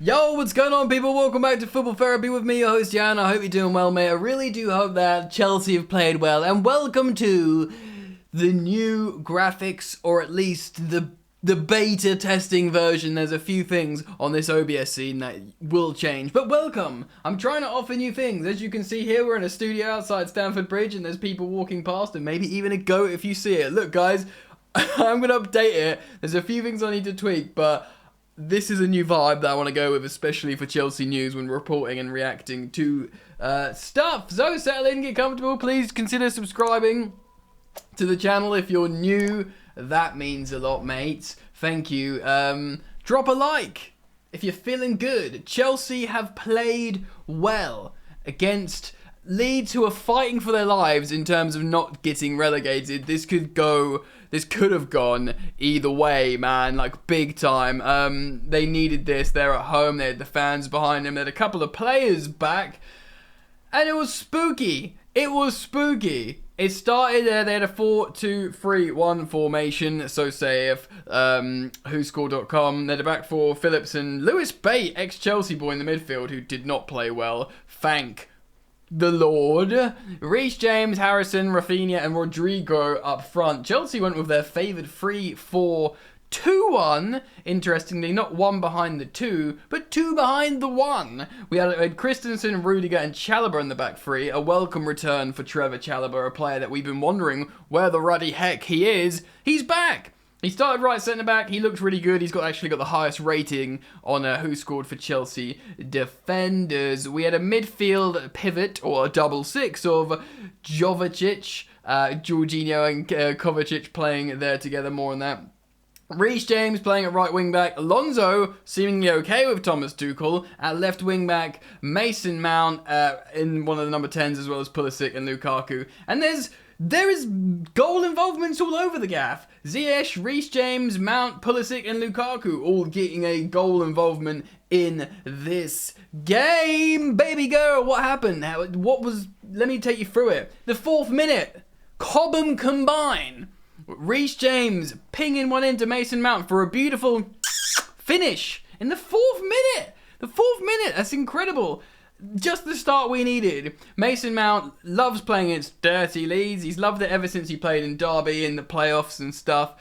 Yo, what's going on, people? Welcome back to Football Therapy with me, your host, Jan. I hope you're doing well, mate. I really do hope that Chelsea have played well. And welcome to the new graphics, or at least the beta testing version. There's a few things on this OBS scene that will change. But welcome! I'm trying to offer new things. As you can see here, we're in a studio outside Stamford Bridge, and there's people walking past, and maybe even a goat if you see it. Look, guys, I'm going to update it. There's a few things I need to tweak, but this is a new vibe that I want to go with, especially for Chelsea news when reporting and reacting to stuff. So settle in, get comfortable. Please consider subscribing to the channel if you're new. That means a lot, mates. Thank you. Drop a like if you're feeling good. Chelsea have played well against Leeds, who are fighting for their lives in terms of not getting relegated. This could have gone either way, man, like big time. They needed this. They're at home. They had the fans behind them. They had a couple of players back, and it was spooky. It was spooky. It started there. They had a 4-2-3-1 formation, so saith WhoScored.com. They had a back four, Phillips and Lewis Bate, ex-Chelsea boy in the midfield, who did not play well. Thank the Lord. Reece James, Harrison, Rafinha and Rodrigo up front. Chelsea went with their favoured 3-4-2-1. Interestingly, not one behind the two, but two behind the one. We had Christensen, Rudiger and Chalobah in the back three. A welcome return for Trevor Chalobah, a player that we've been wondering where the ruddy heck he is. He's back. He started right centre-back. He looked really good. He's actually got the highest rating on Who Scored for Chelsea defenders. We had a midfield pivot, or a double six, of Jovic, Jorginho and Kovacic playing there together. More on that. Reece James playing at right wing-back. Alonso seemingly okay with Thomas Tuchel. At left wing-back, Mason Mount in one of the number 10s, as well as Pulisic and Lukaku. And there is goal involvements all over the gaff. Ziyech, Reece James, Mount, Pulisic and Lukaku all getting a goal involvement in this game. Baby girl, what happened? Let me take you through it. The 4th minute, Cobham combine. Reece James pinging one into Mason Mount for a beautiful finish in the 4th minute. The 4th minute, that's incredible. Just the start we needed. Mason Mount loves playing against dirty Leeds. He's loved it ever since he played in Derby in the playoffs and stuff.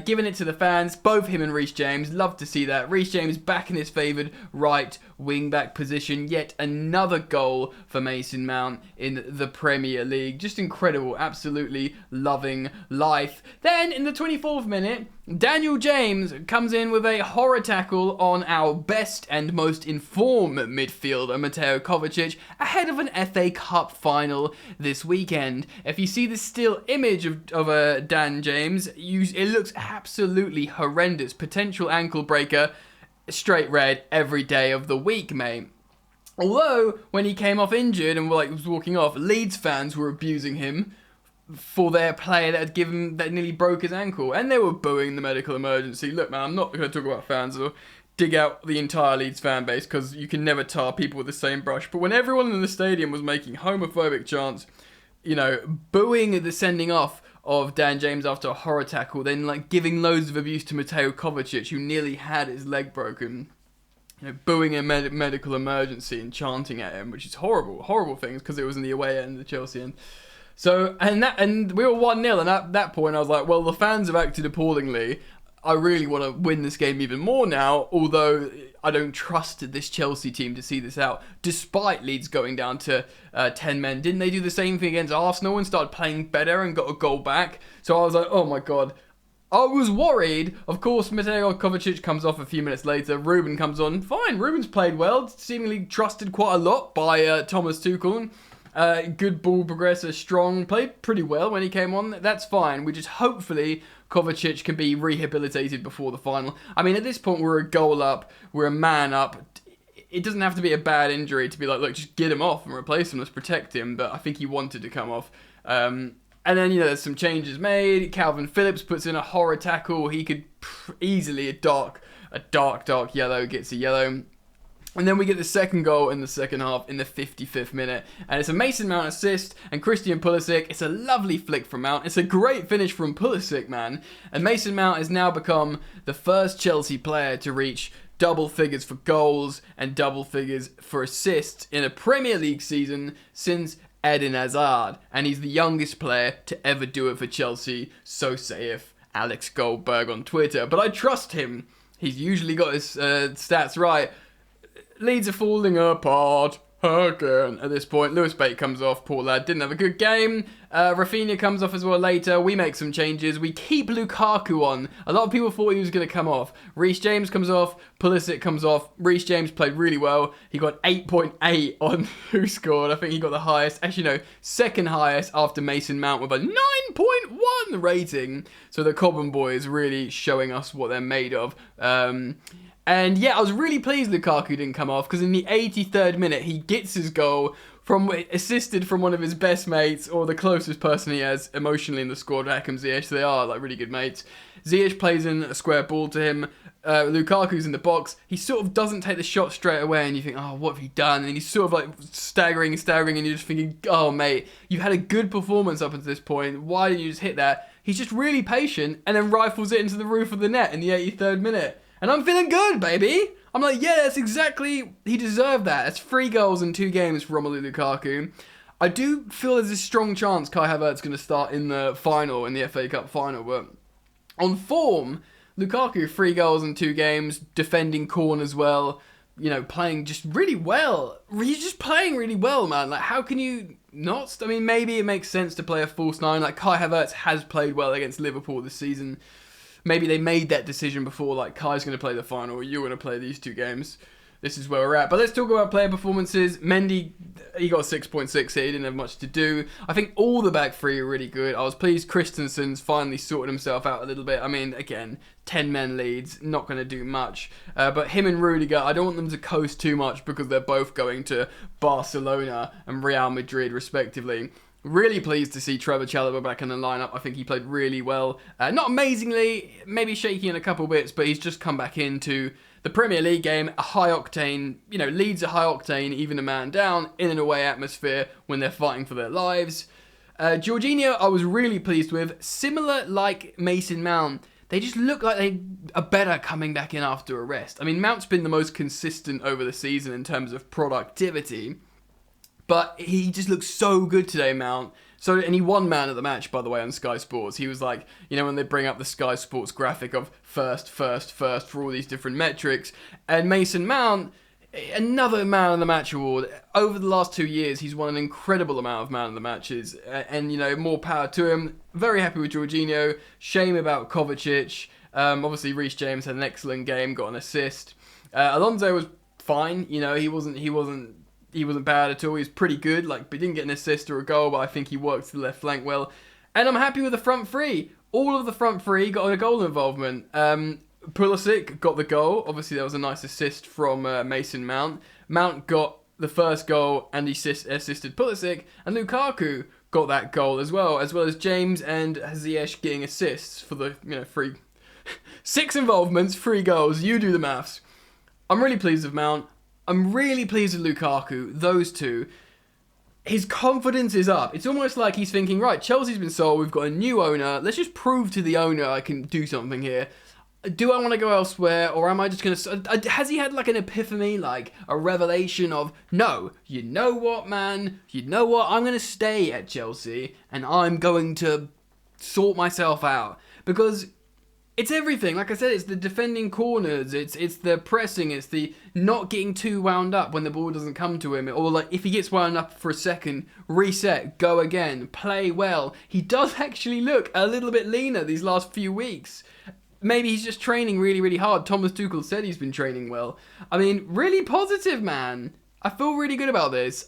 Giving it to the fans, both him and Reece James. Love to see that. Reece James back in his favoured right wing-back position. Yet another goal for Mason Mount in the Premier League. Just incredible. Absolutely loving life. Then, in the 24th minute, Daniel James comes in with a horror tackle on our best and most informed midfielder, Mateo Kovacic, ahead of an FA Cup final this weekend. If you see the still image of Dan James, it looks absolutely horrendous. Potential ankle breaker, straight red every day of the week, mate. Although, when he came off injured and was walking off, Leeds fans were abusing him for their player that nearly broke his ankle, and they were booing the medical emergency. Look, man, I'm not going to talk about fans or dig out the entire Leeds fan base, because you can never tar people with the same brush. But when everyone in the stadium was making homophobic chants, booing the sending off of Dan James after a horror tackle, then giving loads of abuse to Mateo Kovacic, who nearly had his leg broken, booing a medical emergency and chanting at him, which is horrible things, because it was in the away end of the Chelsea end. So, and we were 1-0, and at that point I was like, well, the fans have acted appallingly. I really want to win this game even more now, although I don't trust this Chelsea team to see this out, despite Leeds going down to 10 men. Didn't they do the same thing against Arsenal and started playing better and got a goal back? So I was like, oh my God. I was worried. Of course, Mateo Kovacic comes off a few minutes later. Ruben comes on. Fine, Ruben's played well, seemingly trusted quite a lot by Thomas Tuchel. Good ball progressor, strong, played pretty well when he came on. That's fine. We just hopefully Kovacic can be rehabilitated before the final. I mean, at this point, we're a goal up. We're a man up. It doesn't have to be a bad injury to be like, look, just get him off and replace him. Let's protect him. But I think he wanted to come off. And then, there's some changes made. Calvin Phillips puts in a horror tackle. He could easily, a dark yellow, gets a yellow. And then we get the second goal in the second half in the 55th minute. And it's a Mason Mount assist and Christian Pulisic. It's a lovely flick from Mount. It's a great finish from Pulisic, man. And Mason Mount has now become the first Chelsea player to reach double figures for goals and double figures for assists in a Premier League season since Eden Hazard, and he's the youngest player to ever do it for Chelsea, so saith Alex Goldberg on Twitter. But I trust him. He's usually got his stats right. Leeds are falling apart again at this point. Lewis Bate comes off, poor lad, didn't have a good game. Rafinha comes off as well later. We make some changes. We keep Lukaku on. A lot of people thought he was going to come off. Reece James comes off, Pulisic comes off. Reece James played really well. He got 8.8 on who scored. I think he got the highest, actually no, second highest after Mason Mount with a 9.1 rating. So the Cobham boys really showing us what they're made of. And yeah, I was really pleased Lukaku didn't come off, because in the 83rd minute, he gets his goal from assisted from one of his best mates, or the closest person he has emotionally in the squad, Hakim Ziyech. They are like really good mates. Ziyech plays in a square ball to him. Lukaku's in the box. He sort of doesn't take the shot straight away, and you think, oh, what have he done? And he's sort of like staggering, and you're just thinking, oh, mate, you've had a good performance up until this point. Why did you just hit that? He's just really patient, and then rifles it into the roof of the net in the 83rd minute. And I'm feeling good, baby. I'm like, yeah, that's exactly, he deserved that. That's 3 goals in 2 games for Romelu Lukaku. I do feel there's a strong chance Kai Havertz going to start in the final, in the FA Cup final. But on form, Lukaku, 3 goals in 2 games, defending corners well, you know, playing just really well. He's just playing really well, man. Like, how can you not? I mean, maybe it makes sense to play a false 9. Like, Kai Havertz has played well against Liverpool this season. Maybe they made that decision before, like, Kai's going to play the final, you're going to play these 2 games. This is where we're at. But let's talk about player performances. Mendy, he got 6.6 here. He didn't have much to do. I think all the back 3 are really good. I was pleased Christensen's finally sorted himself out a little bit. I mean, again, 10 men Leeds, not going to do much. But him and Rudiger, I don't want them to coast too much, because they're both going to Barcelona and Real Madrid, respectively. Really pleased to see Trevor Chalobah back in the lineup. I think he played really well. Not amazingly, maybe shaky in a couple bits, but he's just come back into the Premier League game, a high octane, you know, Leeds a high octane, even a man down, in an away atmosphere when they're fighting for their lives. Jorginho, I was really pleased with. Similar like Mason Mount, they just look like they are better coming back in after a rest. I mean, Mount's been the most consistent over the season in terms of productivity. But he just looks so good today, Mount. And he won man of the match, by the way, on Sky Sports. He was like, you know, when they bring up the Sky Sports graphic of first for all these different metrics. And Mason Mount, another man of the match award. Over the last 2 years, he's won an incredible amount of man of the matches. And, you know, more power to him. Very happy with Jorginho. Shame about Kovacic. Obviously, Reece James had an excellent game, got an assist. Alonso was fine. You know, he wasn't bad at all. He was pretty good. Like, but he didn't get an assist or a goal, but I think he worked the left flank well. And I'm happy with the front 3. All of the front 3 got a goal involvement. Pulisic got the goal. Obviously, there was a nice assist from Mason Mount. Mount got the first goal and he assisted Pulisic. And Lukaku got that goal as well as James and Ziyech getting assists for the, you know, 6 involvements, 3 goals. You do the maths. I'm really pleased with Mount. I'm really pleased with Lukaku, those 2. His confidence is up. It's almost like he's thinking, right, Chelsea's been sold, we've got a new owner, let's just prove to the owner I can do something here. Do I want to go elsewhere, or am I just going to... Has he had like an epiphany, like a revelation of, no, you know what, man, you know what, I'm going to stay at Chelsea, and I'm going to sort myself out. Because... it's everything. Like I said, it's the defending corners, it's the pressing, it's the not getting too wound up when the ball doesn't come to him, or like if he gets wound up for a second, reset, go again, play well. He does actually look a little bit leaner these last few weeks. Maybe he's just training really, really hard. Thomas Tuchel said he's been training well. I mean, really positive, man. I feel really good about this.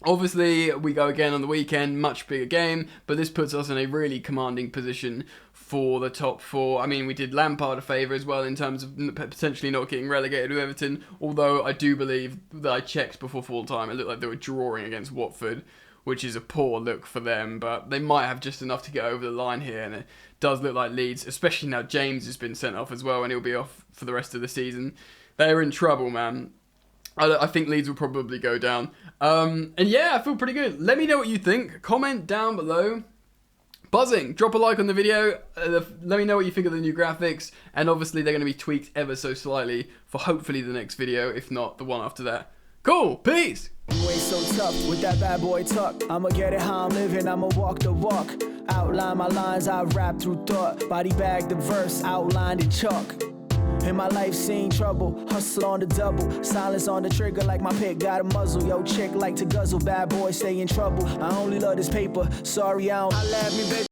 Obviously, we go again on the weekend, much bigger game, but this puts us in a really commanding position for the top 4. I mean, we did Lampard a favour as well in terms of potentially not getting relegated with Everton, although I do believe that I checked before full time, it looked like they were drawing against Watford, which is a poor look for them, but they might have just enough to get over the line here, and it does look like Leeds, especially now James has been sent off as well, and he'll be off for the rest of the season. They're in trouble, man. I think Leeds will probably go down. And yeah, I feel pretty good. Let me know what you think. Comment down below. Buzzing! Drop a like on the video. Let me know what you think of the new graphics. And obviously they're going to be tweaked ever so slightly for hopefully the next video, if not the one after that. Cool! Peace! You ain't so tough with that bad boy tuck. I'ma get it how I'm living, I'ma walk the walk. Outline my lines, I rap through thought. Body bag the verse, outlined in chalk. In my life seen trouble, hustle on the double. Silence on the trigger like my pick got a muzzle. Yo chick like to guzzle, bad boy stay in trouble. I only love this paper, sorry I don't. I laugh me, baby.